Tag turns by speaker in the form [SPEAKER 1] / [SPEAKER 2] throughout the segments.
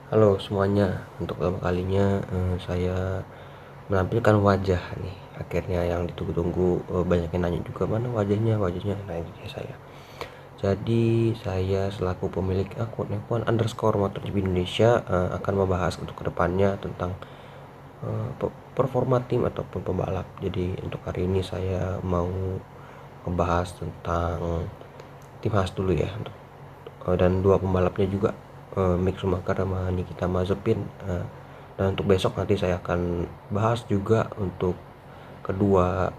[SPEAKER 1] Halo semuanya, untuk pertama kalinya saya menampilkan wajah nih. Akhirnya yang ditunggu-tunggu, banyak yang nanya juga, "Mana wajahnya wajahnya?" Nah ini dia saya. Jadi saya selaku pemilik akun F1_MotoGP Indonesia akan membahas untuk kedepannya tentang performa tim ataupun pembalap. Jadi untuk hari ini saya mau membahas tentang tim khas dulu ya, dan dua pembalapnya juga, Mick Schumacher sama Nikita Mazepin. Dan untuk besok nanti saya akan bahas juga untuk kedua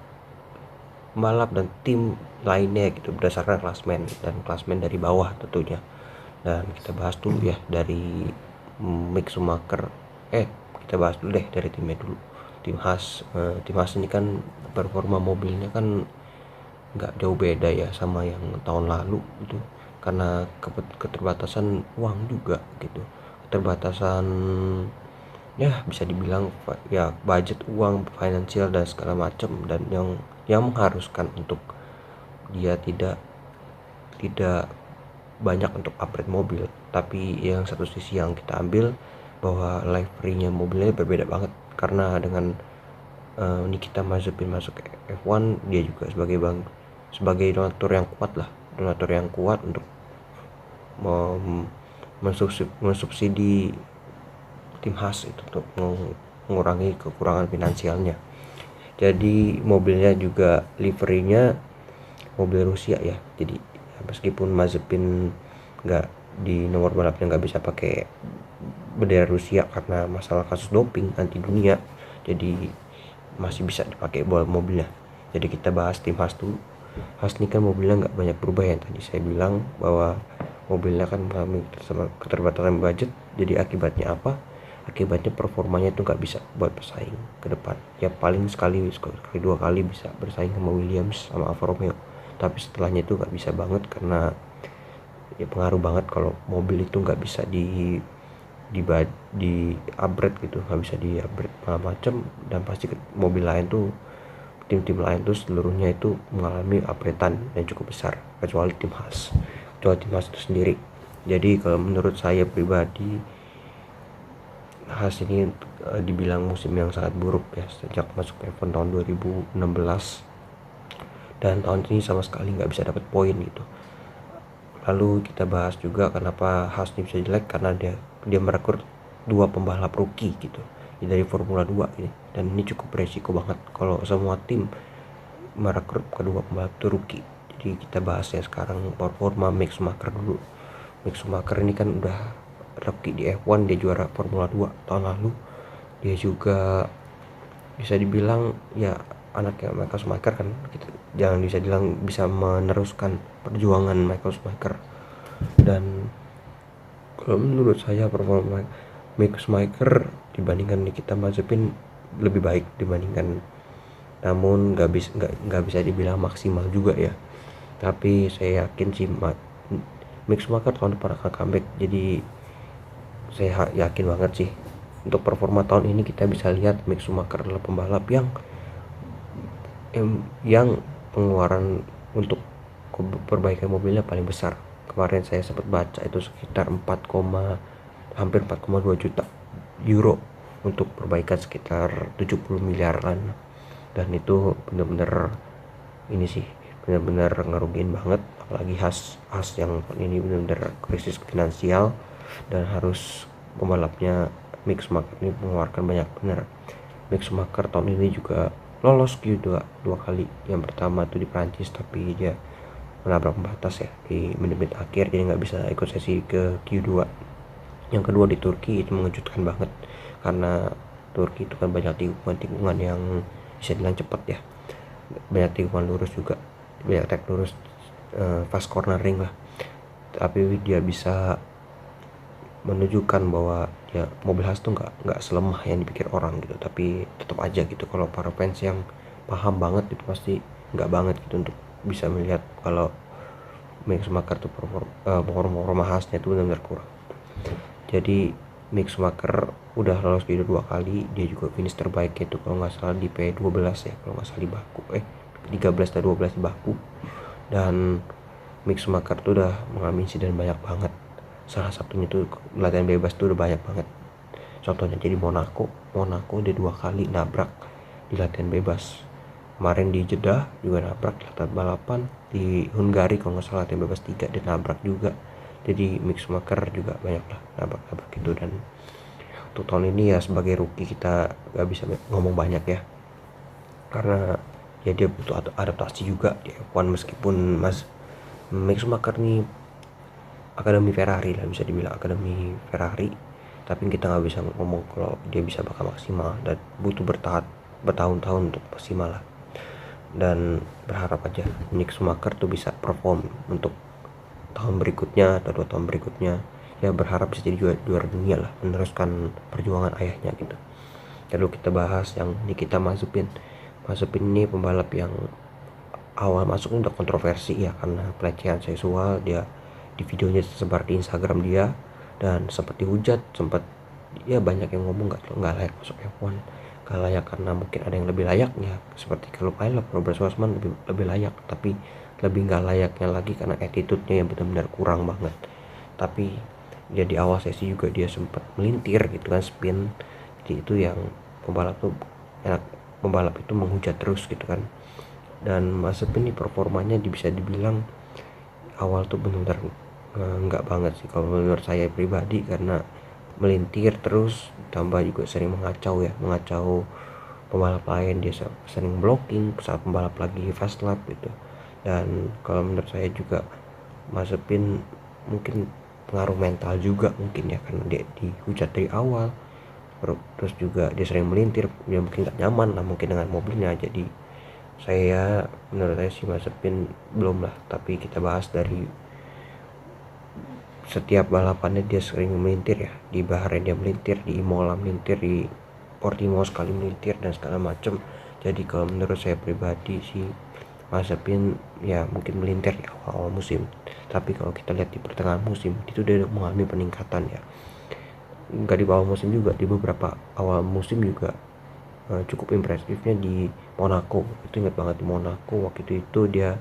[SPEAKER 1] pembalap dan tim lainnya gitu, berdasarkan klasmen dari bawah tentunya. Dan kita bahas dulu ya dari Mick Schumacher. Kita bahas dulu deh dari timnya dulu. Tim Haas ini kan performa mobilnya kan nggak jauh beda ya sama yang tahun lalu gitu, karena keterbatasan uang juga gitu, keterbatasan ya bisa dibilang ya budget uang, finansial dan segala macam, dan yang mengharuskan untuk dia tidak banyak untuk upgrade mobil. Tapi yang satu sisi yang kita ambil bahwa livery-nya mobilnya berbeda banget, karena dengan Nikita Mazepin masuk F1, dia juga sebagai donatur yang kuat lah, donatur yang kuat untuk mensubsidi tim khas itu untuk mengurangi kekurangan finansialnya. Jadi mobilnya juga liverynya mobil Rusia ya. Jadi meskipun Mazepin nggak di nomor balapnya nggak bisa pakai bendera Rusia karena masalah kasus doping anti dunia, jadi masih bisa dipakai mobilnya. Jadi kita bahas tim khas dulu. Khas ini kan mobilnya nggak banyak berubah ya, tadi saya bilang bahwa mobilnya kan mengalami keterbatasan budget. Jadi akibatnya apa? Akibatnya performanya itu nggak bisa buat bersaing ke depan. Ya paling sekali dua kali bisa bersaing sama Williams sama Alfa Romeo, tapi setelahnya itu nggak bisa banget, karena ya pengaruh banget kalau mobil itu nggak bisa di upgrade gitu, nggak bisa di upgrade macam. Dan pasti mobil lain tuh, tim-tim lain tuh seluruhnya itu mengalami upgradean yang cukup besar, kecuali tim khas itu sendiri. Jadi kalau menurut saya pribadi, khas ini dibilang musim yang sangat buruk ya sejak masuk F1 tahun 2016, dan tahun ini sama sekali nggak bisa dapat poin gitu. Lalu kita bahas juga kenapa Haas ini bisa jelek, karena dia merekrut dua pembalap rookie gitu ya, dari Formula 2 ini. Dan ini cukup beresiko banget kalau semua tim merekrut kedua pembalap itu rookie. Jadi kita bahas ya sekarang performa Mick Schumacher dulu. Mick Schumacher ini kan udah rookie di F1, dia juara Formula 2 tahun lalu. Dia juga bisa dibilang ya anaknya Michael Schumacher kan, kita jangan bisa bilang bisa meneruskan perjuangan Michael Schumacher. Dan kalau menurut saya performa Mick Schumacher dibandingkan Nikita Mazepin lebih baik dibandingkan, namun nggak bisa dibilang maksimal juga ya. Tapi saya yakin sih Mick Schumacher tahun depan akan comeback. Jadi saya yakin banget sih untuk performa tahun ini kita bisa lihat Mick Schumacher adalah pembalap yang pengeluaran untuk perbaikan mobilnya paling besar. Kemarin saya sempat baca itu sekitar hampir 4,2 juta euro untuk perbaikan sekitar 70 miliaran. Dan itu benar-benar ini sih, benar-benar ngerugiin banget, apalagi khas yang ini benar-benar krisis finansial, dan harus pembalapnya Mick Schumacher ini mengeluarkan banyak benar. Mick Schumacher tahun ini juga lolos Q2 dua kali. Yang pertama itu di Prancis, tapi dia menabrak pembatas ya di menit-menit akhir, jadi nggak bisa ikut sesi ke Q2. Yang kedua di Turki, itu mengejutkan banget karena Turki itu kan banyak tikungan yang bisa dibilang cepat ya, banyak tikungan lurus juga, banyak track lurus, fast cornering lah. Tapi dia bisa menunjukkan bahwa ya mobil khas tuh nggak selemah yang dipikir orang gitu. Tapi tetap aja gitu, kalau para fans yang paham banget itu pasti nggak banget gitu untuk bisa melihat kalau Mick Schumacher tuh performa khasnya itu benar-benar kurang. Jadi Mick Schumacher udah lolos ke dua kali, dia juga finish terbaiknya itu kalau nggak salah di P12 ya, kalau nggak salah di Baku 13 atau 12 di Baku. Dan Mick Schumacher tuh udah mengalami insiden banyak banget, salah satunya tuh latihan bebas tuh udah banyak banget contohnya. Jadi Monaco dia 2 kali nabrak di latihan bebas. Kemarin di Jeddah juga nabrak latihan balapan, di Hungary kalau nggak salah latihan bebas 3 dia nabrak juga. Jadi Mick Schumacher juga banyak lah nabrak gitu. Dan untuk tahun ini ya sebagai rookie kita gak bisa ngomong banyak ya, karena ya dia butuh adaptasi juga di F1. Meskipun Mick Schumacher nih akademi Ferrari lah, bisa dibilang akademi Ferrari, tapi kita nggak bisa ngomong kalau dia bisa bakal maksimal dan butuh bertahun-tahun untuk maksimal lah. Dan berharap aja Mick Schumacher tuh bisa perform untuk tahun berikutnya atau 2 tahun berikutnya, ya berharap bisa jadi juara dunia lah, meneruskan perjuangan ayahnya gitu. Lalu kita bahas yang Nikita Mazepin ini pembalap yang awal masuk udah kontroversi ya, karena pelecehan seksual dia di videonya tersebar di Instagram dia, dan sempat dihujat, sempat ya banyak yang ngomong nggak layak masuk F1, nggak layak karena mungkin ada yang lebih layaknya, seperti kalau pilot Robert Schwarzman lebih layak, tapi lebih nggak layaknya lagi karena attitude-nya yang benar-benar kurang banget. Tapi dia di awal sesi juga dia sempat melintir gitu kan, spin, jadi itu yang pembalap itu menghujat terus gitu kan. Dan Mazepin ini performanya bisa dibilang awal tuh benar-benar enggak banget sih kalau menurut saya pribadi, karena melintir terus, tambah juga sering mengacau pembalap lain, dia sering blocking saat pembalap lagi fast lap gitu. Dan kalau menurut saya juga Mazepin mungkin pengaruh mental juga mungkin ya, karena dia dihujat dari awal, terus juga dia sering melintir, dia mungkin gak nyaman lah mungkin dengan mobilnya. Jadi menurut saya si Mazepin belum lah. Tapi kita bahas dari setiap balapannya dia sering melintir ya, di Bahrain dia melintir, di Imola melintir, di Portimao sekali melintir dan segala macam. Jadi kalau menurut saya pribadi si Mazepin ya mungkin melintir di awal musim, tapi kalau kita lihat di pertengahan musim itu dia mengalami peningkatan ya. Enggak di awal musim juga, di beberapa awal musim juga cukup impresifnya di Monaco. Itu ingat banget di Monaco waktu itu dia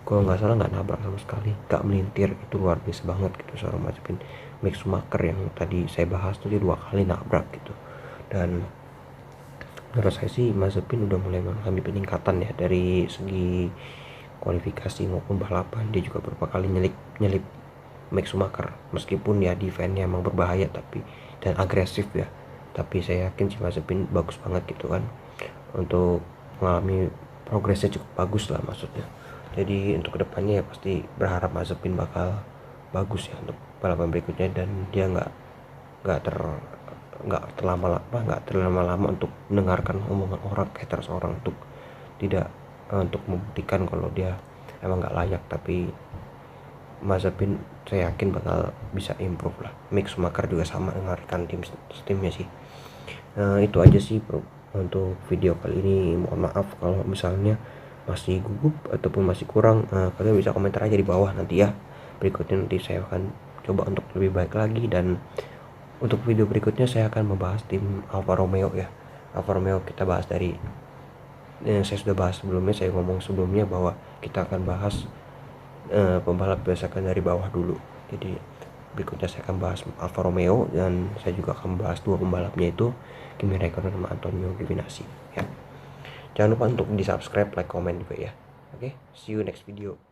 [SPEAKER 1] kalau nggak salah nggak nabrak sama sekali, nggak melintir. Itu luar biasa banget gitu seorang Mazepin. Mick Schumacher yang tadi saya bahas tuh dia 2 kali nabrak gitu. Dan menurut saya sih Mazepin udah mulai mengalami peningkatan ya dari segi kualifikasi maupun balapan. Dia juga beberapa kali nyelip Mick Schumacher, meskipun ya defense-nya emang berbahaya dan agresif ya, tapi saya yakin si Mazepin bagus banget gitu kan, untuk mengalami progresnya cukup bagus lah maksudnya. Jadi untuk kedepannya ya pasti berharap Mazepin bakal bagus ya untuk balapan berikutnya, dan dia nggak terlama-lama untuk mendengarkan omongan orang, haters orang, untuk tidak untuk membuktikan kalau dia emang nggak layak. Tapi Mazepin saya yakin bakal bisa improve lah. Mick Schumacher juga sama, dengarkan timnya sih. Itu aja sih bro untuk video kali ini. Mohon maaf kalau misalnya masih gugup ataupun masih kurang, kalian bisa komentar aja di bawah nanti ya. Berikutnya nanti saya akan coba untuk lebih baik lagi, dan untuk video berikutnya saya akan membahas tim Alfa Romeo ya. Alfa Romeo kita bahas dari saya sudah bahas sebelumnya, saya ngomong sebelumnya bahwa kita akan bahas pembalap berdasarkan dari bawah dulu. Jadi berikutnya saya akan bahas Alfa Romeo, dan saya juga akan bahas 2 pembalapnya, itu Kimi Räikkönen sama Antonio Giovinazzi ya. Jangan lupa untuk di subscribe, like, comment juga ya. Oke, see you next video.